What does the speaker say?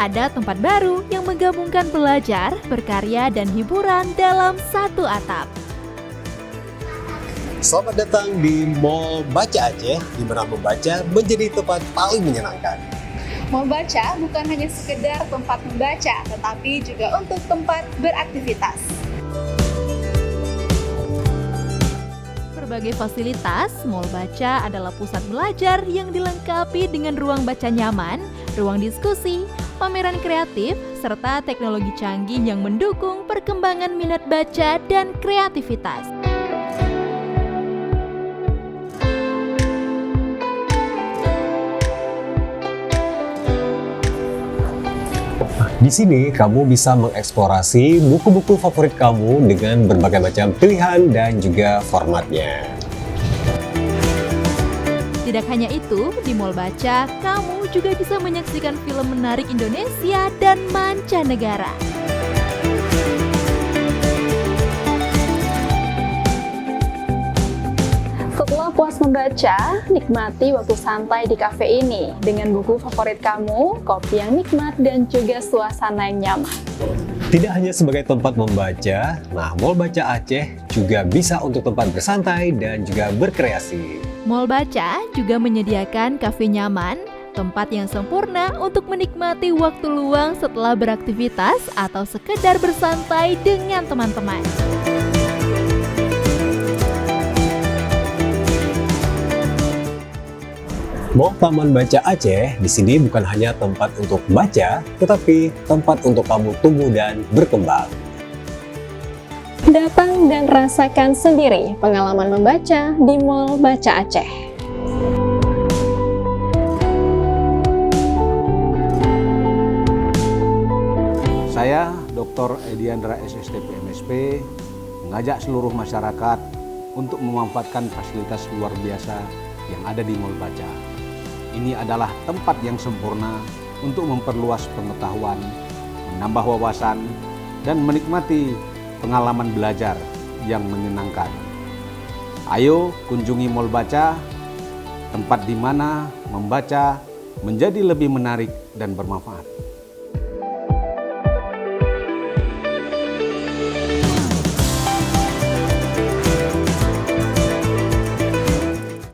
ada tempat baru yang menggabungkan belajar, berkarya, dan hiburan dalam satu atap. Selamat datang di Mall Baca Aceh, di mana membaca menjadi tempat paling menyenangkan. Mall Baca bukan hanya sekedar tempat membaca, tetapi juga untuk tempat beraktivitas. Berbagai fasilitas, Mall Baca adalah pusat belajar yang dilengkapi dengan ruang baca nyaman, ruang diskusi, pameran kreatif, serta teknologi canggih yang mendukung perkembangan minat baca dan kreativitas. Di sini kamu bisa mengeksplorasi buku-buku favorit kamu dengan berbagai macam pilihan dan juga formatnya. Tidak hanya itu, di Mall Baca, kamu juga bisa menyaksikan film menarik Indonesia dan mancanegara. Setelah puas membaca, nikmati waktu santai di kafe ini dengan buku favorit kamu, kopi yang nikmat, dan juga suasana yang nyaman. Tidak hanya sebagai tempat membaca, Mall Baca Aceh juga bisa untuk tempat bersantai dan juga berkreasi. Mall Baca juga menyediakan kafe nyaman, tempat yang sempurna untuk menikmati waktu luang setelah beraktivitas atau sekedar bersantai dengan teman-teman. Mall Taman Baca Aceh di sini bukan hanya tempat untuk baca, tetapi tempat untuk kamu tumbuh dan berkembang. Datang dan rasakan sendiri pengalaman membaca di Mall Baca Aceh. Saya, Dr. Ediandra SSTP MSP, mengajak seluruh masyarakat untuk memanfaatkan fasilitas luar biasa yang ada di Mall Baca. Ini adalah tempat yang sempurna untuk memperluas pengetahuan, menambah wawasan, dan menikmati pengalaman belajar yang menyenangkan. Ayo kunjungi Mall Baca, tempat di mana membaca menjadi lebih menarik dan bermanfaat.